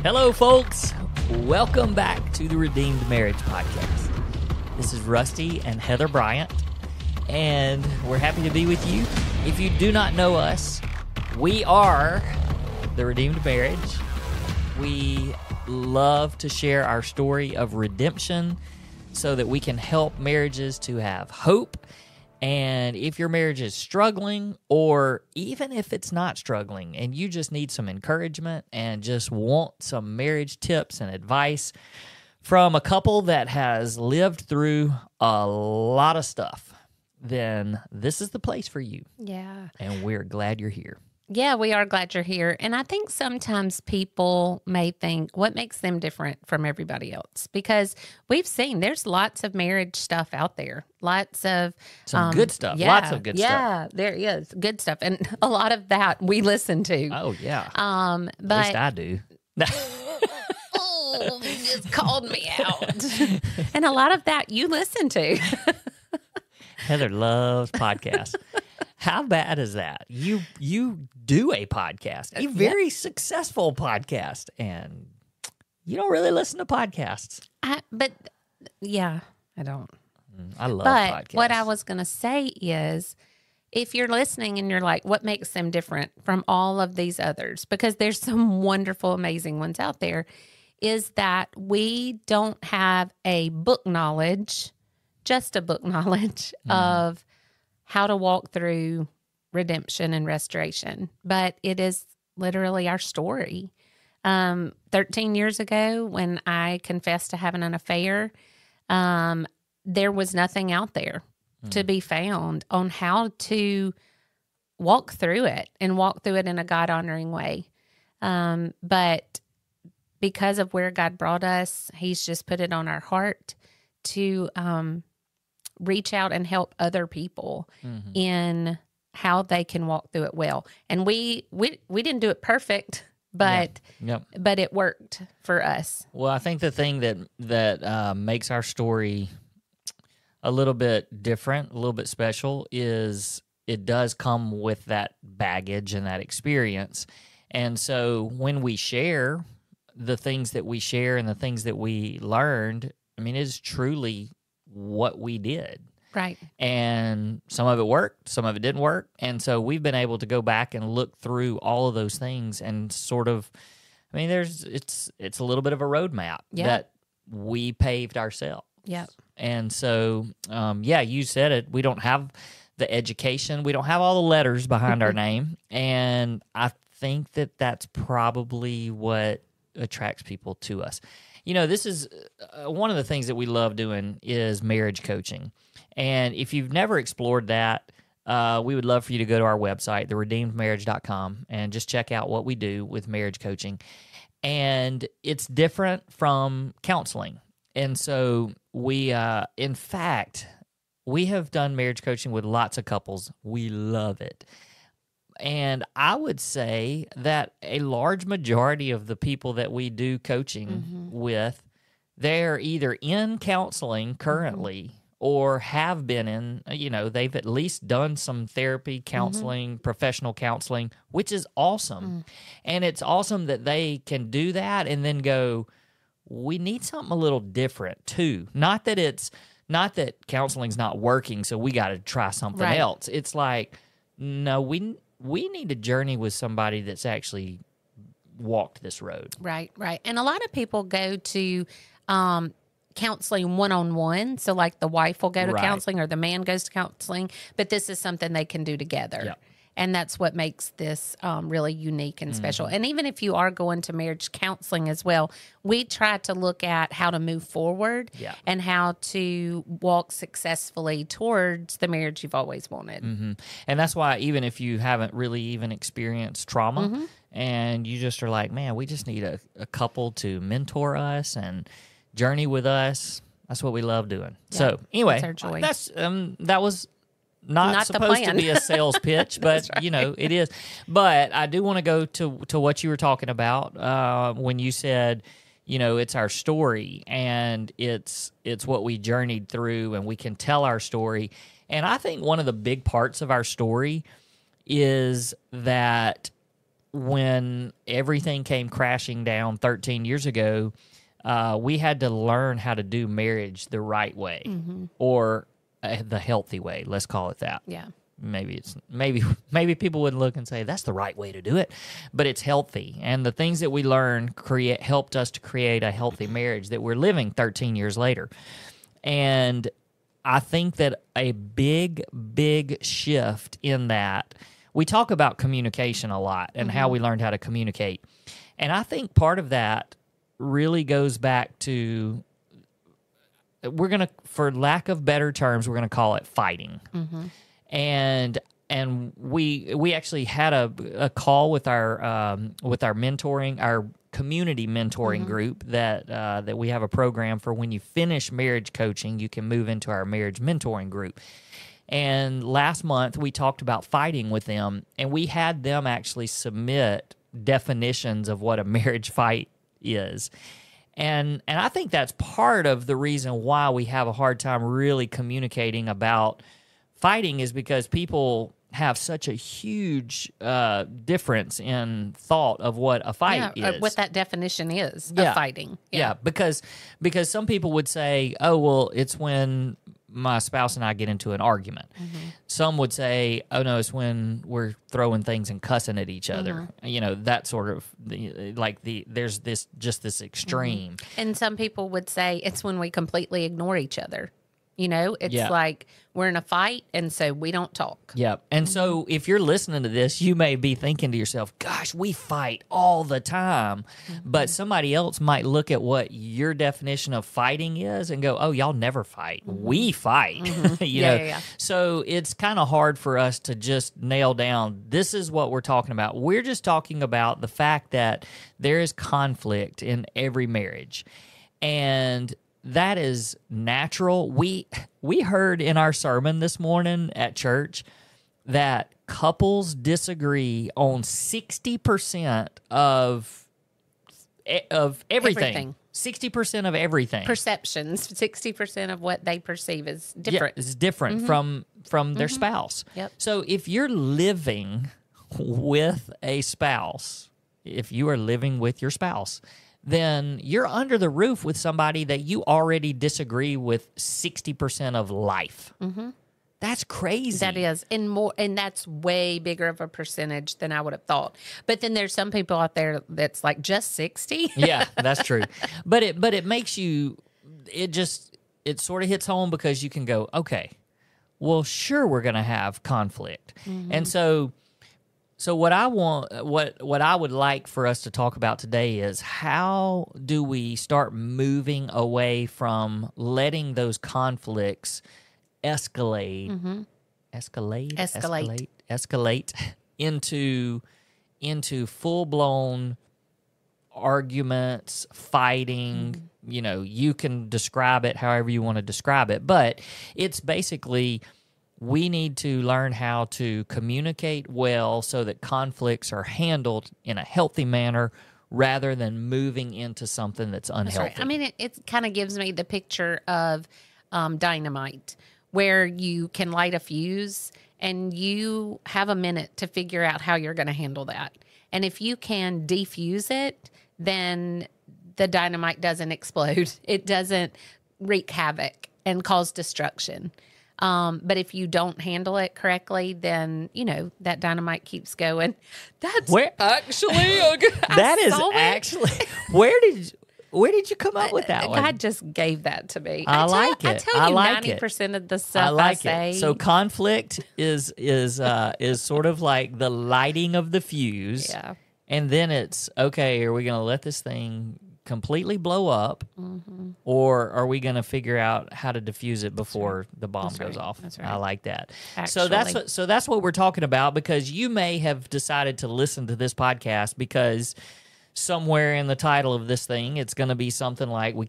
Hello, folks. Welcome back to the Redeemed Marriage Podcast. This is Rusty and Heather Bryant, and we're happy to be with you. If you do not know us, we are the Redeemed Marriage. We love to share our story of redemption so that we can help marriages to have hope. And if your marriage is struggling, or even if it's not struggling and you just need some encouragement and just want some marriage tips and advice from a couple that has lived through a lot of stuff, then this is the place for you. Yeah. And we're glad you're here. Yeah, we are glad you're here. And I think sometimes people may think, what makes them different from everybody else? Because we've seen there's lots of marriage stuff out there. Lots of some good stuff. Yeah, Lots of good stuff. Yeah, there is good stuff. And a lot of that we listen to. Oh, yeah. But at least I do. Oh, you just called me out. And a lot of that you listen to. Heather loves podcasts. How bad is that? You do a podcast, a very successful podcast, and you don't really listen to podcasts. I don't. I love But podcasts. what I was going to say is, if you're listening and you're like, what makes them different from all of these others? Because there's some wonderful, amazing ones out there, is that we don't have a book knowledge, just a book knowledge of how to walk through redemption and restoration. But it is literally our story. 13 years ago, when I confessed to having an affair, there was nothing out there to be found on how to walk through it and walk through it in a God-honoring way. But because of where God brought us, He's just put it on our heart to reach out and help other people in how they can walk through it well. And we didn't do it perfect, but but it worked for us. Well, I think the thing that makes our story a little bit different, a little bit special, is it does come with that baggage and that experience. And so when we share the things that we share and the things that we learned, I mean, it is truly what we did. Right. And some of it worked, some of it didn't work. And so we've been able to go back and look through all of those things and sort of, I mean, it's a little bit of a roadmap that we paved ourselves. Yep. And so, you said it. We don't have the education. We don't have all the letters behind our name. And I think that that's probably what attracts people to us. You know, this is one of the things that we love doing is marriage coaching. And if you've never explored that, we would love for you to go to our website, theredeemedmarriage.com, and just check out what we do with marriage coaching. And it's different from counseling. And so we, in fact, we have done marriage coaching with lots of couples. We love it. And I would say that a large majority of the people that we do coaching with, they're either in counseling currently or have been in, they've at least done some therapy, counseling, professional counseling, which is awesome. And it's awesome that they can do that and then go, we need something a little different too. Not that counseling's not working, so we got to try something else. It's like, no, we need to journey with somebody that's actually walked this road. Right. And a lot of people go to counseling one-on-one. So like the wife will go to counseling or the man goes to counseling, but this is something they can do together. Yep. And that's what makes this really unique and special. And even if you are going to marriage counseling as well, we try to look at how to move forward and how to walk successfully towards the marriage you've always wanted. And that's why even if you haven't really even experienced trauma and you just are like, man, we just need a couple to mentor us and journey with us, that's what we love doing. Yeah, so anyway, that's our joy. That was not supposed to be a sales pitch, but it is. But I do want to go to what you were talking about when you said, it's our story and it's what we journeyed through and we can tell our story. And I think one of the big parts of our story is that when everything came crashing down 13 years ago, we had to learn how to do marriage the right way, or the healthy way. Let's call it that. Yeah. Maybe people would look and say that's the right way to do it, but it's healthy. And the things that we learned helped us to create a healthy marriage that we're living 13 years later. And I think that a big shift in that, we talk about communication a lot and how we learned how to communicate. And I think part of that really goes back to, for lack of better terms, we're going to call it fighting. And we actually had a call with our mentoring, our community mentoring group that we have a program for. When you finish marriage coaching, you can move into our marriage mentoring group. And last month we talked about fighting with them, and we had them actually submit definitions of what a marriage fight is. And I think that's part of the reason why we have a hard time really communicating about fighting, is because people have such a huge difference in thought of what a fight is. What that definition is of fighting. Yeah, because some people would say, oh, well, it's when my spouse and I get into an argument. Some would say, oh, no, it's when we're throwing things and cussing at each other. You know, that sort of, there's this extreme. And some people would say it's when we completely ignore each other. You know, it's like we're in a fight, and so we don't talk. Yeah. And so if you're listening to this, you may be thinking to yourself, gosh, we fight all the time. But somebody else might look at what your definition of fighting is and go, oh, y'all never fight. We fight. you know? So it's kind of hard for us to just nail down, this is what we're talking about. We're just talking about the fact that there is conflict in every marriage. And that is natural. We heard in our sermon this morning at church that couples disagree on 60% of everything. 60% of everything. Perceptions. 60% of what they perceive is different. Yeah, it's different from their spouse. So if you're living with a spouse, if you are living with your spouse, then you're under the roof with somebody that you already disagree with 60% of life. That's crazy. That is, and that's way bigger of a percentage than I would have thought. But then there's some people out there that's like just 60. Yeah, that's true. But it makes you, it sort of hits home, because you can go, okay, well, sure, we're going to have conflict. And so what I would like for us to talk about today is, how do we start moving away from letting those conflicts escalate into full-blown arguments, fighting. You know, you can describe it however you want to describe it, but it's basically, we need to learn how to communicate well so that conflicts are handled in a healthy manner, rather than moving into something that's unhealthy. That's right. I mean, it kind of gives me the picture of dynamite, where you can light a fuse and you have a minute to figure out how you're going to handle that. And if you can defuse it, then the dynamite doesn't explode. It doesn't wreak havoc and cause destruction. But if you don't handle it correctly, then, you know, that dynamite keeps going. That's actually a good, that is actually, where did you come up with that one? God just gave that to me. I like it. I tell you, 90% of the stuff I say. So conflict is sort of like the lighting of the fuse. Yeah. And then it's, okay, are we going to let this thing completely blow up, or are we going to figure out how to diffuse it before the bomb goes off? That's right. I like that. Actually. So that's what we're talking about, because you may have decided to listen to this podcast because somewhere in the title of this thing, it's going to be something like, we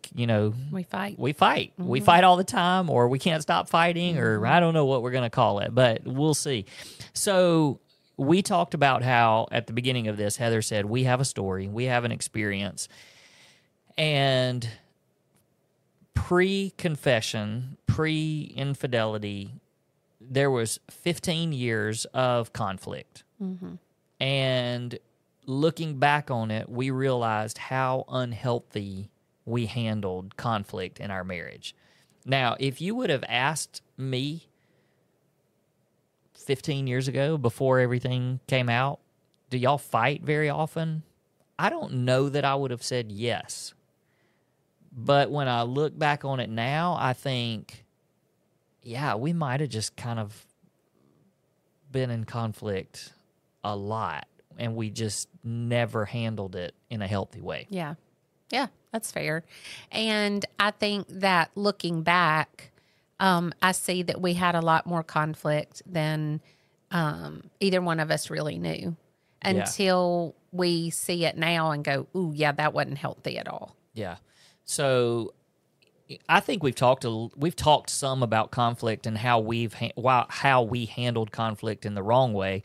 fight. We fight all the time, or we can't stop fighting, or I don't know what we're going to call it, but we'll see. So we talked about how at the beginning of this, Heather said, we have a story, we have an experience. And pre-confession, pre-infidelity, there was 15 years of conflict. And looking back on it, we realized how unhealthy we handled conflict in our marriage. Now, if you would have asked me 15 years ago, before everything came out, do y'all fight very often? I don't know that I would have said yes. But when I look back on it now, I think, yeah, we might have just kind of been in conflict a lot, and we just never handled it in a healthy way. Yeah. Yeah, that's fair. And I think that looking back, I see that we had a lot more conflict than either one of us really knew until we see it now and go, ooh, yeah, that wasn't healthy at all. Yeah. So I think we've talked some about conflict and how how we handled conflict in the wrong way.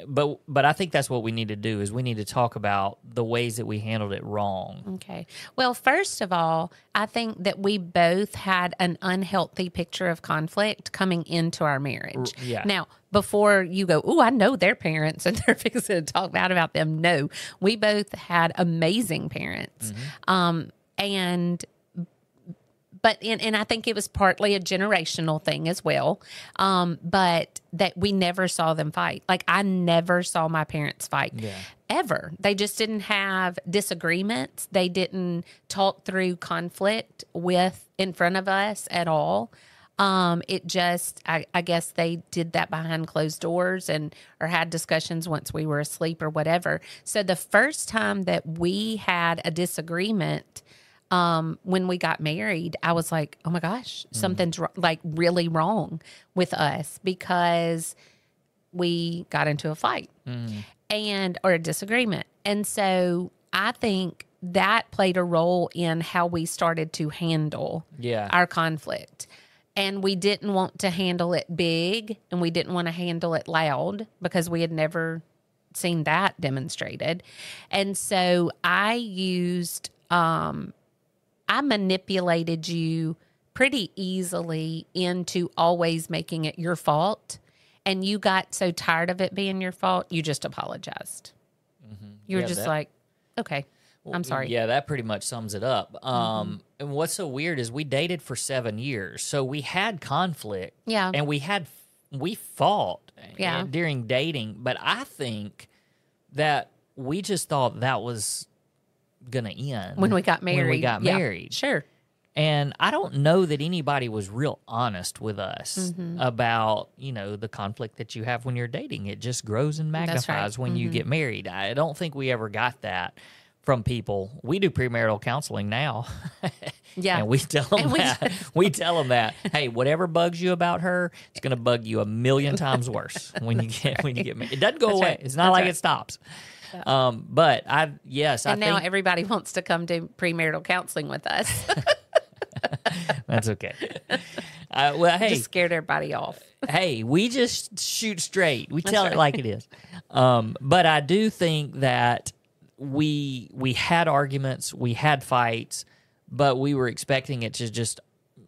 But I think that's what we need to do is we need to talk about the ways that we handled it wrong. Okay. Well, first of all, I think that we both had an unhealthy picture of conflict coming into our marriage. Yeah. Now, before you go, oh, I know their parents and they're fixing to talk bad about them. No, we both had amazing parents. But I think it was partly a generational thing as well. But that we never saw them fight. Like I never saw my parents fight ever. They just didn't have disagreements. They didn't talk through conflict in front of us at all. It just, I guess they did that behind closed doors or had discussions once we were asleep or whatever. So the first time that we had a disagreement, when we got married, I was like, oh my gosh, something's like really wrong with us because we got into a fight or a disagreement. And so I think that played a role in how we started to handle our conflict. And we didn't want to handle it big and we didn't want to handle it loud because we had never seen that demonstrated. And so I manipulated you pretty easily into always making it your fault. And you got so tired of it being your fault, you just apologized. You were just like, okay, I'm sorry. Yeah, that pretty much sums it up. And what's so weird is we dated for 7 years. So we had conflict. Yeah. And we fought during dating. But I think that we just thought that was going to end. When we got married. Sure. And I don't know that anybody was real honest with us about, the conflict that you have when you're dating. It just grows and magnifies when you get married. I don't think we ever got that from people. We do premarital counseling now. And we tell them We tell them that, hey, whatever bugs you about her, it's going to bug you a million times worse when you get married. It doesn't go away. It's not like it stops. But I think now everybody wants to come to premarital counseling with us. That's okay. Well, hey, just scared everybody off. Hey, we just shoot straight. We tell it like it is. But I do think that we had arguments, we had fights, but we were expecting it to just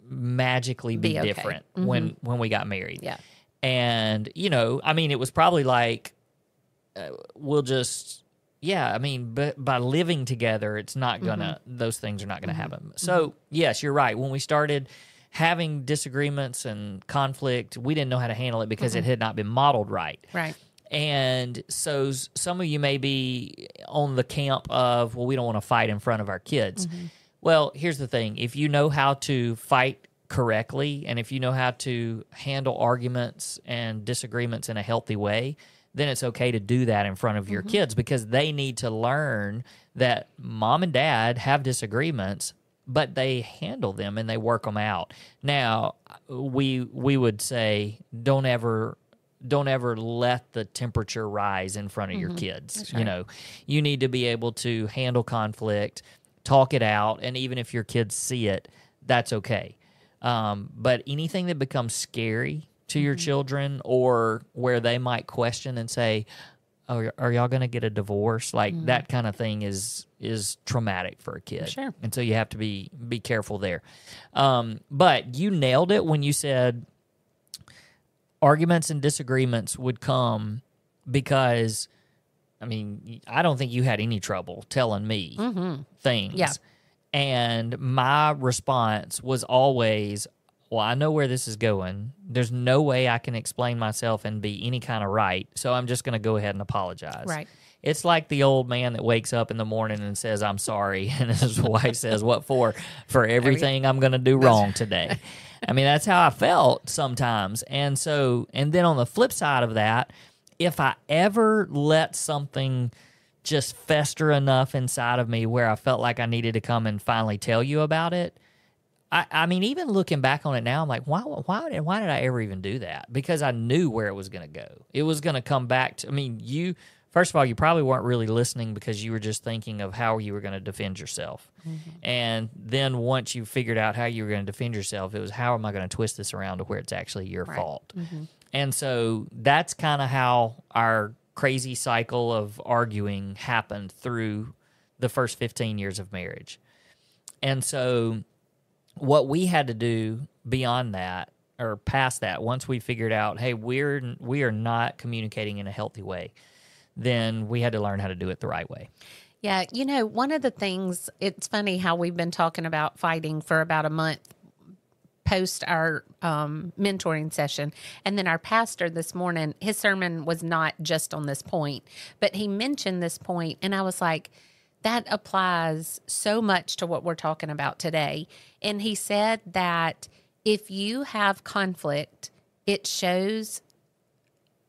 magically be okay. different when we got married. Yeah. And, it was probably like, but by living together, it's not gonna, those things are not gonna happen. So, yes, you're right. When we started having disagreements and conflict, we didn't know how to handle it because it had not been modeled right. Right. And so some of you may be on the camp of, well, we don't want to fight in front of our kids. Well, here's the thing. If you know how to fight correctly, and if you know how to handle arguments and disagreements in a healthy way, then it's okay to do that in front of your kids because they need to learn that mom and dad have disagreements, but they handle them and they work them out. Now, we would say don't ever let the temperature rise in front of your kids. That's right. You need to be able to handle conflict, talk it out, and even if your kids see it, that's okay. But anything that becomes scary to your children or where they might question and say, oh, are y'all going to get a divorce? Like that kind of thing is traumatic for a kid. Sure. And so you have to be careful there. But you nailed it when you said arguments and disagreements would come because I mean, I don't think you had any trouble telling me things. Yeah. And my response was always, well, I know where this is going. There's no way I can explain myself and be any kind of right. So I'm just going to go ahead and apologize. Right. It's like the old man that wakes up in the morning and says, I'm sorry. And his wife says, what for? For everything I'm going to do wrong today. I mean, that's how I felt sometimes. And then on the flip side of that, if I ever let something just fester enough inside of me where I felt like I needed to come and finally tell you about it, I mean, even looking back on it now, I'm like, why did I ever even do that? Because I knew where it was going to go. It was going to come back to, I mean, first of all, you probably weren't really listening because you were just thinking of how you were going to defend yourself. And then once you figured out how you were going to defend yourself, it was, how am I going to twist this around to where it's actually your fault? And so that's kind of how our crazy cycle of arguing happened through the first 15 years of marriage. And so what we had to do beyond that, or past that, once we figured out, hey, we are not communicating in a healthy way, then we had to learn how to do it the right way. Yeah. You know, one of the things, it's funny how we've been talking about fighting for about a month post our mentoring session. And then our pastor this morning, his sermon was not just on this point, but he mentioned this point, and I was like, that applies so much to what we're talking about today. And he said that if you have conflict, it shows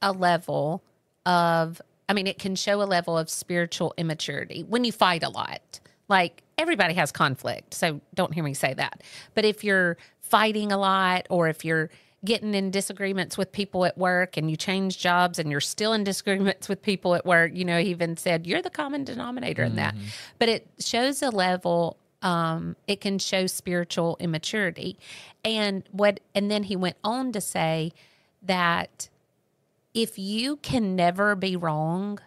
a level of, it can show a level of spiritual immaturity when you fight a lot. Like, everybody has conflict, so don't hear me say that. But if you're fighting a lot, or if you're getting in disagreements with people at work and you change jobs and you're still in disagreements with people at work, he even said, you're the common denominator in that. But it shows a level, it can show spiritual immaturity. And then he went on to say that if you can never be wrong,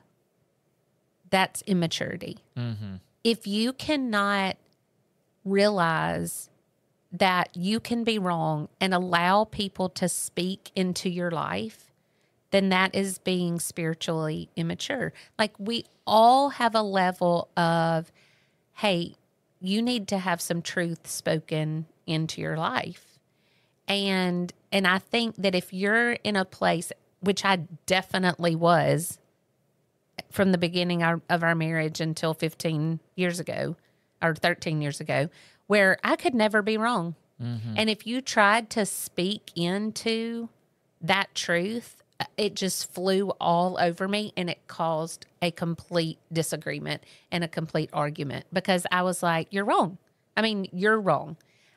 that's immaturity. If you cannot realize that you can be wrong and allow people to speak into your life, then that is being spiritually immature. Like, we all have a level of, hey, you need to have some truth spoken into your life. And I think that if you're in a place, which I definitely was from the beginning of our marriage until 15 years ago or 13 years ago, where I could never be wrong. And if you tried to speak into that truth, it just flew all over me, and it caused a complete disagreement and a complete argument, because I was like, you're wrong. You're wrong.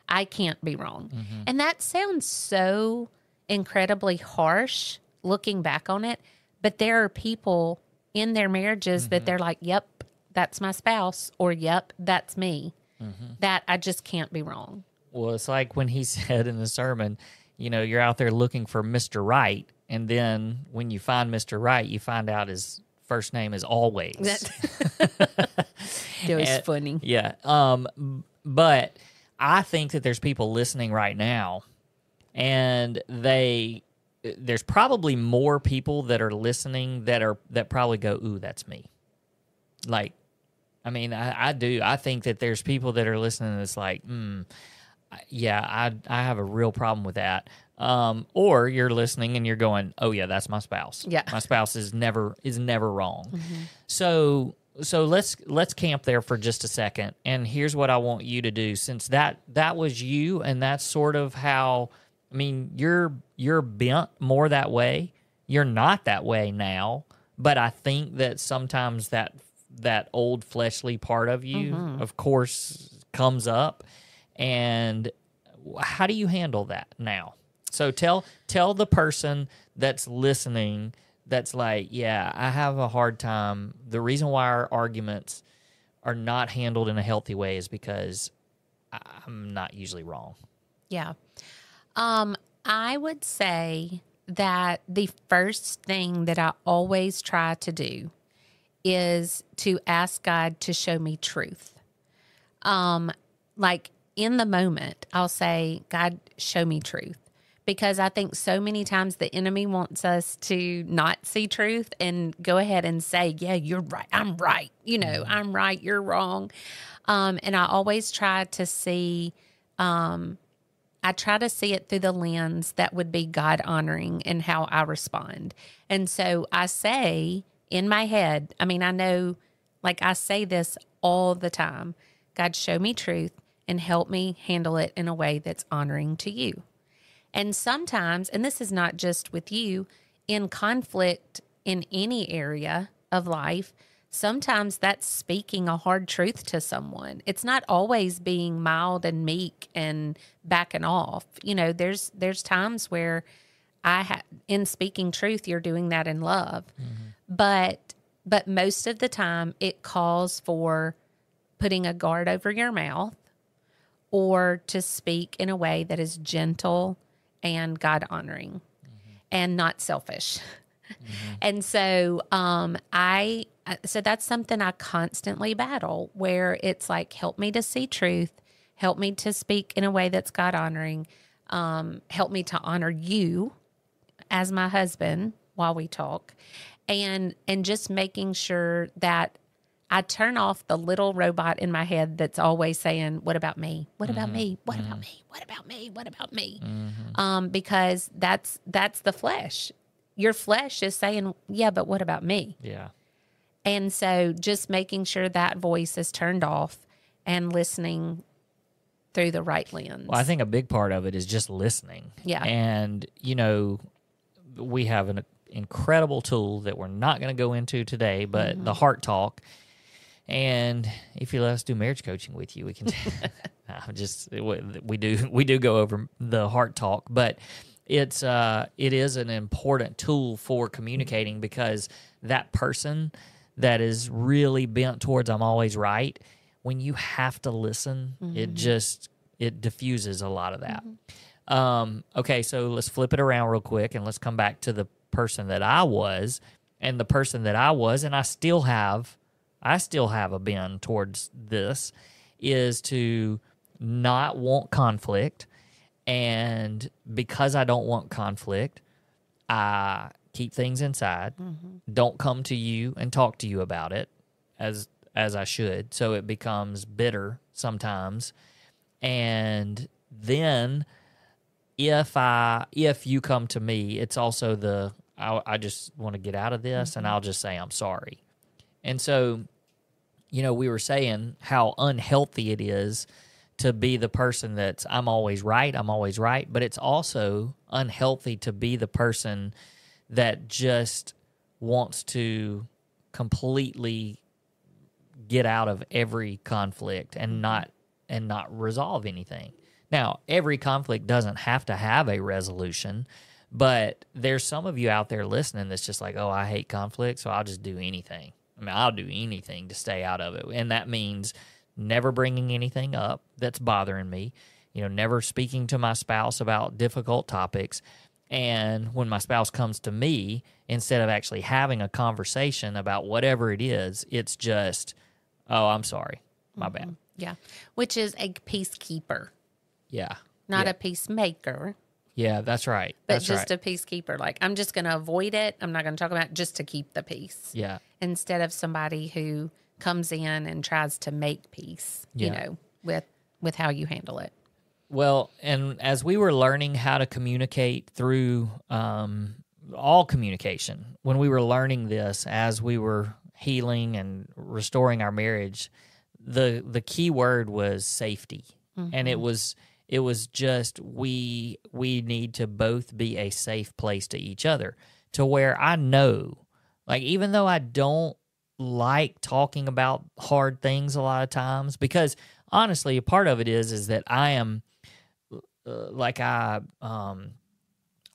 I can't be wrong. And that sounds so incredibly harsh looking back on it, but there are people in their marriages that they're like, yep, that's my spouse, or yep, that's me. That I just can't be wrong. Well, it's like when he said in the sermon, you're out there looking for Mr. Right, and then when you find Mr. Right, you find out his first name is Always. It was funny. Yeah. But I think that there's people listening right now, and there's probably more people that are listening that probably go, ooh, that's me. Like, I do. I think that there's people that are listening that's like, yeah, I have a real problem with that. Or you're listening and you're going, oh yeah, that's my spouse. Yeah. My spouse is never wrong. So let's camp there for just a second. And here's what I want you to do, since that was you, and that's sort of how, you're bent more that way. You're not that way now, but I think that sometimes that old fleshly part of you, of course, comes up. And how do you handle that now? So tell the person that's listening, that's like, yeah, I have a hard time. The reason why our arguments are not handled in a healthy way is because I'm not usually wrong. Yeah. I would say that the first thing that I always try to do is to ask God to show me truth. Like, in the moment, I'll say, God, show me truth. because I think so many times the enemy wants us to not see truth and go ahead and say, yeah, you're right. I'm right. I'm right. You're wrong. And I always try to see, I try to see it through the lens that would be God honoring in how I respond. And so I say in my head, I mean, I know, like I say this all the time, God, show me truth and help me handle it in a way that's honoring to you. And sometimes, and this is not just with you, in conflict in any area of life, sometimes that's speaking a hard truth to someone. It's not always being mild and meek and backing off. There's times where in speaking truth, you're doing that in love. But most of the time it calls for putting a guard over your mouth or to speak in a way that is gentle and God honoring and not selfish. And so so that's something I constantly battle, where it's like, help me to see truth, help me to speak in a way that's God honoring, help me to honor you as my husband while we talk, and just making sure that I turn off the little robot in my head that's always saying, what about me? What about me? What about me? What about me? What about me? Because that's the flesh. Your flesh is saying, yeah, but what about me? Yeah. And so just making sure that voice is turned off and listening through the right lens. Well, I think a big part of it is just listening. Yeah. And, we have an incredible tool that we're not going to go into today, but the Heart Talk. And if you let us do marriage coaching with you, we can we do go over the Heart Talk, but it is an important tool for communicating, because that person that is really bent towards I'm always right, when you have to listen, it diffuses a lot of that. Okay, so let's flip it around real quick and let's come back to the person that I was, and the person that I was, and I still have a bend towards this, is to not want conflict. And because I don't want conflict, I keep things inside, don't come to you and talk to you about it as I should. So it becomes bitter sometimes. And then if you come to me, it's also I just want to get out of this, and I'll just say I'm sorry. And so, we were saying how unhealthy it is to be the person that's I'm always right, but it's also unhealthy to be the person that just wants to completely get out of every conflict and not resolve anything. Now, every conflict doesn't have to have a resolution, but there's some of you out there listening that's just like, oh, I hate conflict, so I'll just do anything. I'll do anything to stay out of it. And that means never bringing anything up that's bothering me, never speaking to my spouse about difficult topics. And when my spouse comes to me, instead of actually having a conversation about whatever it is, it's just, oh, I'm sorry, my bad. Yeah, which is a peacekeeper. Yeah. Not a peacemaker. Yeah, that's right. But just a peacekeeper. Like, I'm just going to avoid it. I'm not going to talk about it, just to keep the peace. Yeah. Instead of somebody who comes in and tries to make peace, with how you handle it. Well, and as we were learning how to communicate through all communication, when we were learning this, as we were healing and restoring our marriage, the key word was safety. And it was just we need to both be a safe place to each other, to where I know, like, even though I don't like talking about hard things a lot of times, because honestly, a part of it is that I am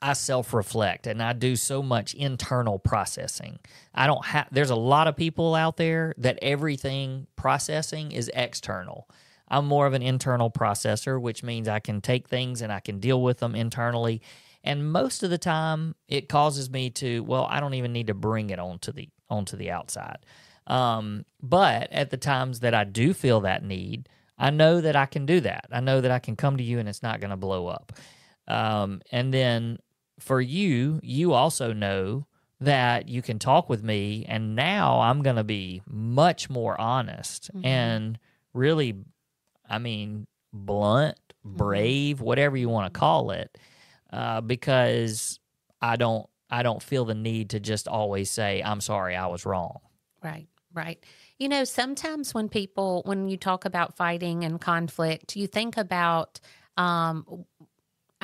I self-reflect, and I do so much internal processing. There's a lot of people out there that everything processing is external. I'm more of an internal processor, which means I can take things and I can deal with them internally. And most of the time it causes me to, well, I don't even need to bring it onto the outside. But at the times that I do feel that need, I know that I can do that. I know that I can come to you and it's not going to blow up. And then for you, you also know that you can talk with me, and now I'm going to be much more honest and really, I mean, blunt, brave, whatever you want to call it, because I don't feel the need to just always say, I'm sorry, I was wrong. Right, right. You know, sometimes when you talk about fighting and conflict, you think about, I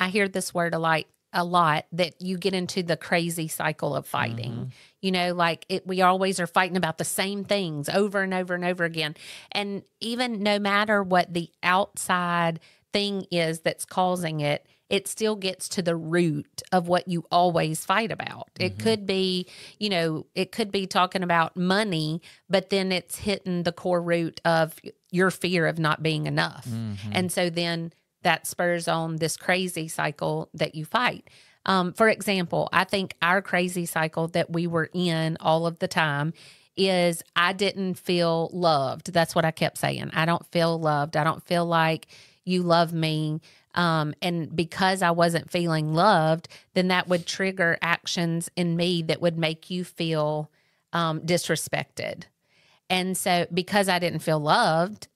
hear this word a lot that you get into the crazy cycle of fighting. You know, like we always are fighting about the same things over and over and over again. And even no matter what the outside thing is that's causing it, it still gets to the root of what you always fight about. It could be, you know, it could be talking about money, but then it's hitting the core root of your fear of not being enough. And so then that spurs on this crazy cycle that you fight. For example, I think our crazy cycle that we were in all of the time is I didn't feel loved. That's what I kept saying. I don't feel loved. I don't feel like you love me. And because I wasn't feeling loved, then that would trigger actions in me that would make you feel disrespected. And so because I didn't feel loved,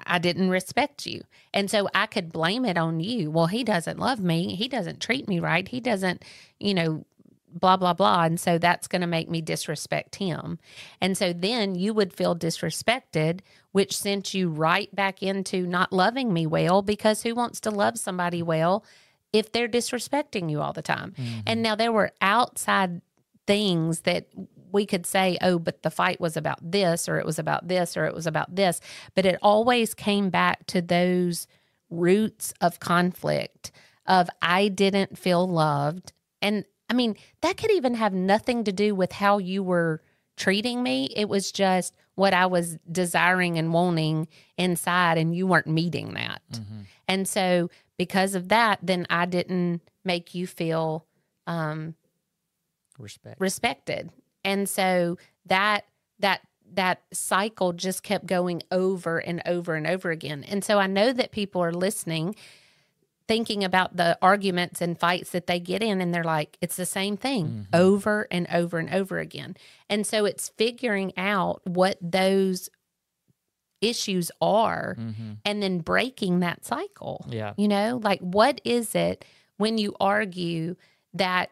I didn't respect you. And so I could blame it on you. Well, he doesn't love me. He doesn't treat me right. He doesn't, you know, blah, blah, blah. And so that's going to make me disrespect him. And so then you would feel disrespected, which sent you right back into not loving me well, because who wants to love somebody well if they're disrespecting you all the time? And now there were outside things that we could say, oh, but the fight was about this, or it was about this, or it was about this. But it always came back to those roots of conflict of I didn't feel loved. And I mean, that could even have nothing to do with how you were treating me. It was just what I was desiring and wanting inside, and you weren't meeting that. And so because of that, then I didn't make you feel respected. And so that cycle just kept going over and over and over again. And so I know that people are listening, thinking about the arguments and fights that they get in, and they're like, it's the same thing over and over and over again. And so it's figuring out what those issues are and then breaking that cycle. Yeah. You know, like what is it when you argue that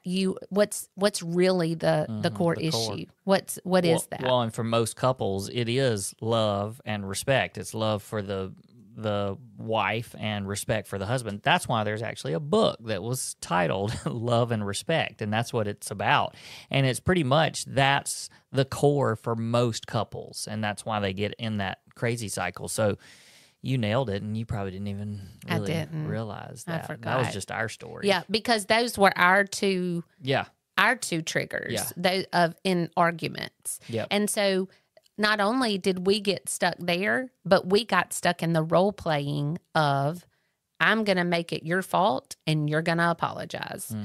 what's really the core issue? What is that? Well, and for most couples, it is love and respect. It's love for the wife and respect for the husband. That's why there's actually a book that was titled Love and Respect, and that's what it's about. And it's pretty much that's the core for most couples, and that's why they get in that crazy cycle. So you nailed it, and you probably didn't even really realize that. I forgot. That was just our story. Yeah, because those were our two triggers in arguments. Yep. And so not only did we get stuck there, but we got stuck in the role playing of I'm going to make it your fault and you're going to apologize.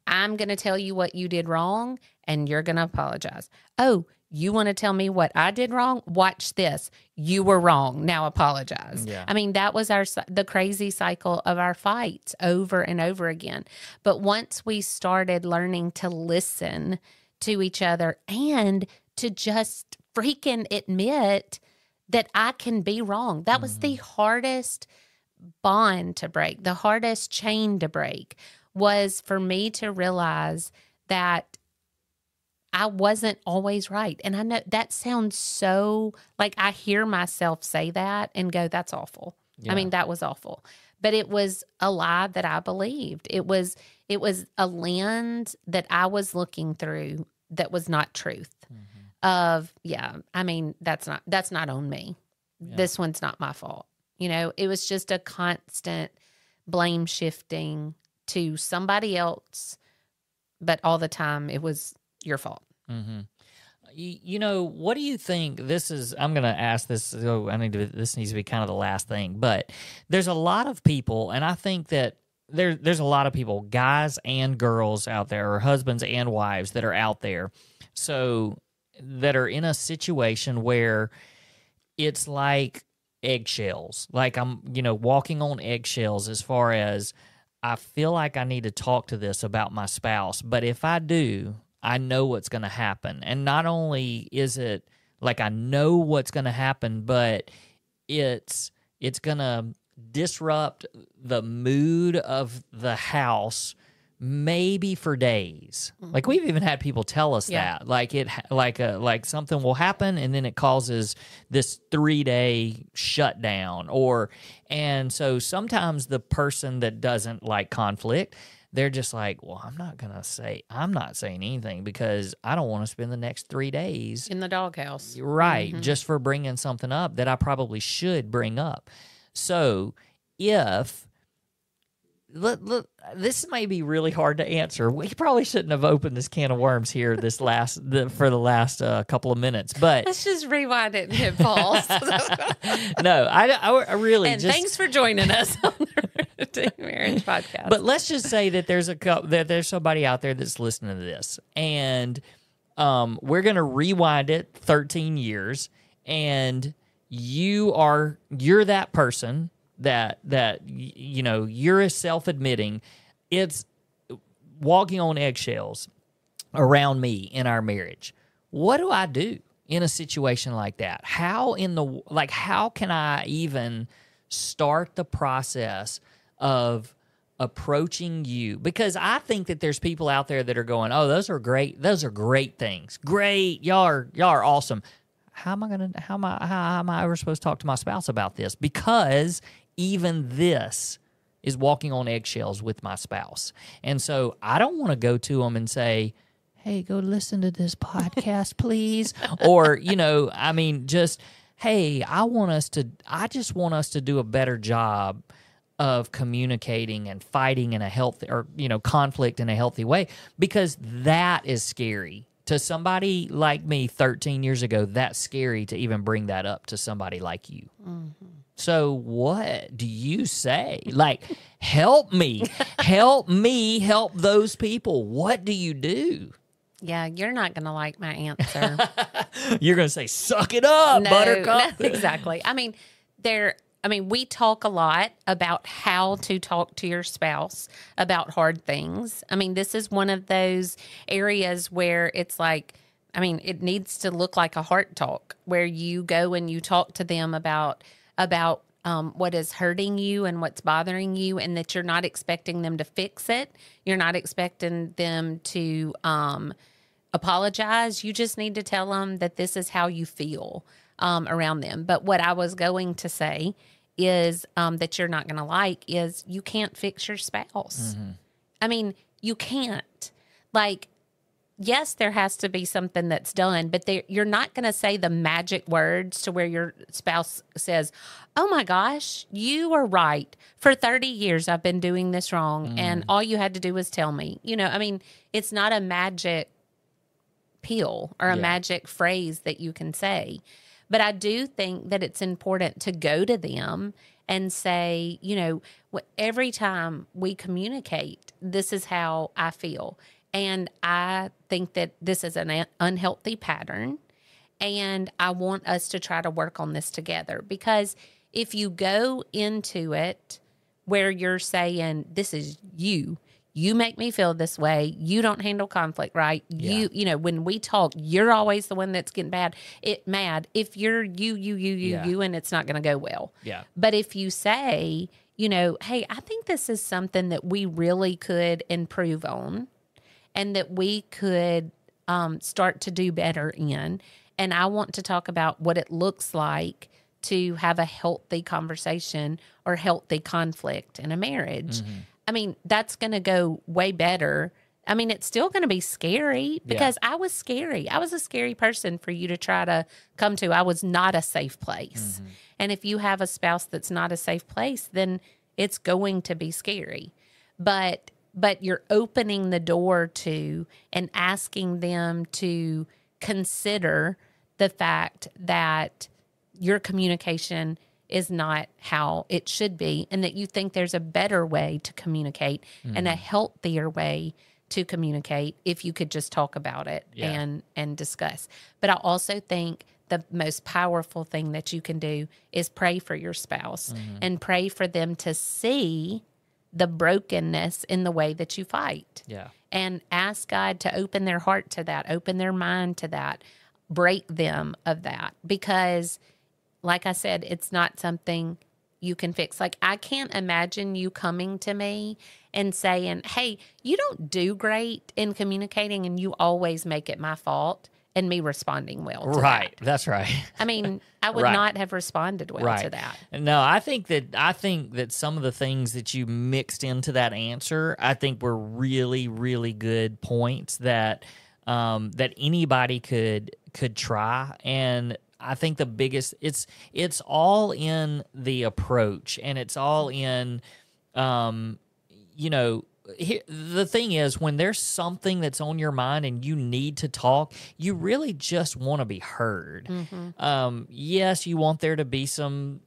I'm going to tell you what you did wrong and you're going to apologize. Oh, you want to tell me what I did wrong? Watch this. You were wrong. Now apologize. Yeah. I mean, that was the crazy cycle of our fights over and over again. But once we started learning to listen to each other and to just freaking admit that I can be wrong, that was the hardest bond to break. The hardest chain to break was for me to realize that I wasn't always right. And I know that sounds so like I hear myself say that and go, that's awful. Yeah. I mean, that was awful. But it was a lie that I believed. It was a lens that I was looking through that was not truth. I mean, that's not on me. Yeah. This one's not my fault. You know, it was just a constant blame shifting to somebody else, but all the time it was your fault. You know, what do you think? I'm going to ask this. This needs to be kind of the last thing, but there's a lot of people, and I think that there's a lot of people, guys and girls out there, or husbands and wives that are out there, so that are in a situation where it's like eggshells. Like I'm, walking on eggshells as far as I feel like I need to talk to this about my spouse, but if I do, I know what's going to happen. And not only is it like I know what's going to happen, but it's going to disrupt the mood of the house maybe for days. Like we've even had people tell us that like something will happen and then it causes this 3-day shutdown and so sometimes the person that doesn't like conflict, they're just like, well, I'm not saying anything because I don't want to spend the next 3 days in the doghouse. Right, just for bringing something up that I probably should bring up. So if this may be really hard to answer. We probably shouldn't have opened this can of worms here for the last couple of minutes. But let's just rewind it and hit pause. No, I really. And thanks for joining us on the Teen Marriage Podcast. But let's just say that there's somebody out there that's listening to this, and we're gonna rewind it 13 years, and you're that person. That you're self-admitting it's walking on eggshells around me in our marriage. What do I do in a situation like that? How can I even start the process of approaching you? Because I think that there's people out there that are going, oh, those are great things. Great. Y'all are awesome. How am I ever supposed to talk to my spouse about this? Because even this is walking on eggshells with my spouse. And so I don't want to go to them and say, hey, go listen to this podcast, please. Or, just, hey, I just want us to do a better job of communicating and fighting in a healthy, or, conflict in a healthy way, because that is scary. To somebody like me 13 years ago, that's scary to even bring that up to somebody like you. Mm-hmm. So what do you say? Like, help me, help those people. What do you do? Yeah, you're not going to like my answer. You're going to say, suck it up, buttercup. No, exactly. We talk a lot about how to talk to your spouse about hard things. This is one of those areas where it's like, it needs to look like a heart talk, where you go and you talk to them about what is hurting you and what's bothering you, and that you're not expecting them to fix it. You're not expecting them to apologize. You just need to tell them that this is how you feel around them. But what I was going to say is that you're not going to like is you can't fix your spouse. Mm-hmm. You can't. Yes, there has to be something that's done, but you're not going to say the magic words to where your spouse says, oh my gosh, you are right. For 30 years, I've been doing this wrong, and all you had to do was tell me. It's not a magic pill or a magic phrase that you can say. But I do think that it's important to go to them and say, every time we communicate, this is how I feel. And I think that this is an unhealthy pattern. And I want us to try to work on this together. Because if you go into it where you're saying, this is you make me feel this way. You don't handle conflict right. Yeah. When we talk, you're always the one that's getting mad. If you're you, and it's not going to go well. Yeah. But if you say, hey, I think this is something that we really could improve on, and that we could start to do better in. And I want to talk about what it looks like to have a healthy conversation or healthy conflict in a marriage. Mm-hmm. That's going to go way better. It's still going to be scary because I was scary. I was a scary person for you to try to come to. I was not a safe place. Mm-hmm. And if you have a spouse that's not a safe place, then it's going to be scary. But you're opening the door to and asking them to consider the fact that your communication is not how it should be, and that you think there's a better way to communicate and a healthier way to communicate if you could just talk about it and discuss. But I also think the most powerful thing that you can do is pray for your spouse and pray for them to see the brokenness in the way that you fight. Yeah. And ask God to open their heart to that, open their mind to that, break them of that. Because, like I said, it's not something you can fix. Like, I can't imagine you coming to me and saying, hey, you don't do great in communicating and you always make it my fault, and me responding well to Right. that. That's right. I mean, I would Right. not have responded well to that. No, I think that some of the things that you mixed into that answer, I think were really, really good points that that anybody could try. And I think the biggest, it's all in the approach, and it's all in, the thing is, when there's something that's on your mind and you need to talk, you really just want to be heard. Yes, you want there to be some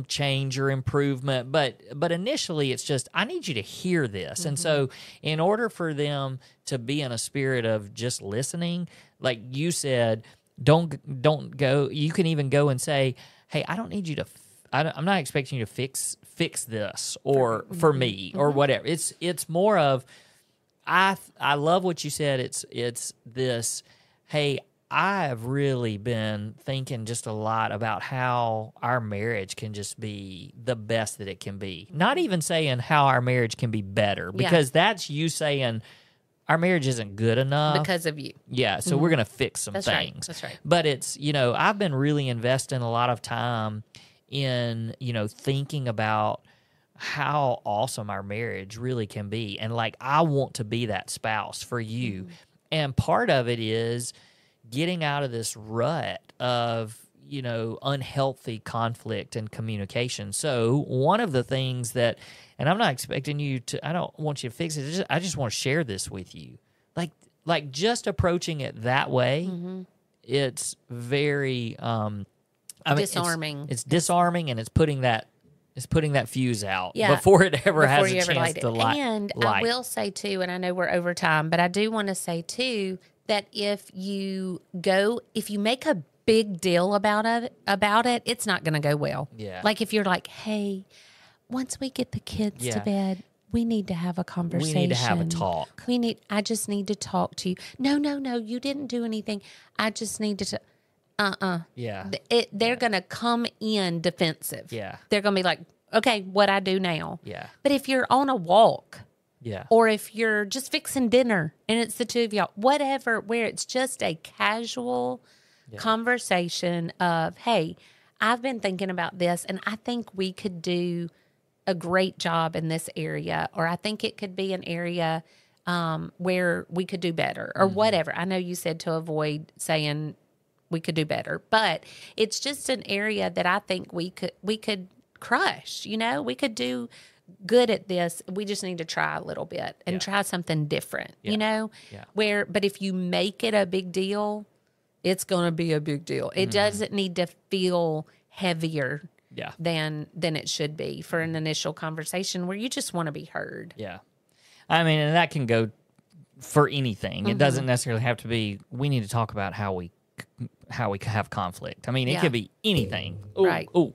change or improvement, but initially it's just, I need you to hear this. And so in order for them to be in a spirit of just listening, like you said, don't go, you can even go and say, hey, I don't need you to I'm not expecting you to fix this or for me or whatever. It's more of, I love what you said. It's this, hey, I've really been thinking just a lot about how our marriage can just be the best that it can be. Not even saying how our marriage can be better, because that's you saying our marriage isn't good enough Because of you. Yeah, so we're going to fix some That's things. Right. That's right. But it's, I've been really investing a lot of time in, thinking about how awesome our marriage really can be. And like, I want to be that spouse for you. And part of it is getting out of this rut of, unhealthy conflict and communication. So one of the things that, and I'm not expecting you to, I don't want you to fix it. I just want to share this with you. Like just approaching it that way, it's very, disarming. It's disarming, and it's putting that fuse out before it ever has a chance to light. And I will say too, and I know we're over time, but I do want to say too that if you make a big deal about it, it's not going to go well. Yeah. Like if you're like, hey, once we get the kids to bed, we need to have a conversation. We need to have a talk. I just need to talk to you. No, you didn't do anything. I just need to. Yeah. They're going to come in defensive. Yeah. They're going to be like, okay, what I do now. Yeah. But if you're on a walk, yeah, or if you're just fixing dinner and it's the two of y'all, whatever, where it's just a casual conversation of, hey, I've been thinking about this and I think we could do a great job in this area, or I think it could be an area where we could do better, or whatever. I know you said to avoid saying we could do better, but it's just an area that I think we could crush. We could do good at this. We just need to try a little bit and try something different. But if you make it a big deal, it's going to be a big deal. It doesn't need to feel heavier than it should be for an initial conversation where you just want to be heard. Yeah. I mean, and that can go for anything. It doesn't necessarily have to be, we need to talk about how we have conflict. I mean, it could be anything. Ooh, right. Ooh.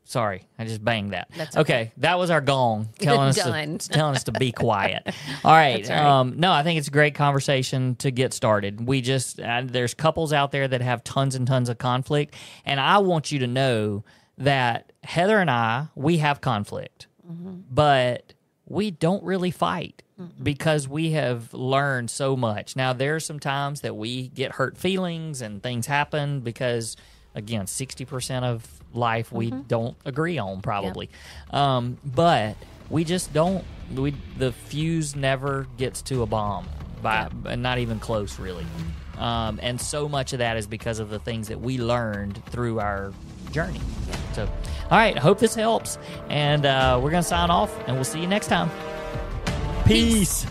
Sorry, I just banged that. That's okay. That was our gong telling us to be quiet. All right. That's right. No, I think it's a great conversation to get started. We just there's couples out there that have tons and tons of conflict, and I want you to know that Heather and I, we have conflict, but we don't really fight. Because we have learned so much. Now, there are some times that we get hurt feelings and things happen because, again, 60% of life we don't agree on probably. But we just don't, the fuse never gets to a bomb, not even close really. And so much of that is because of the things that we learned through our journey. So, all right, I hope this helps. And we're going to sign off, and we'll see you next time. Peace.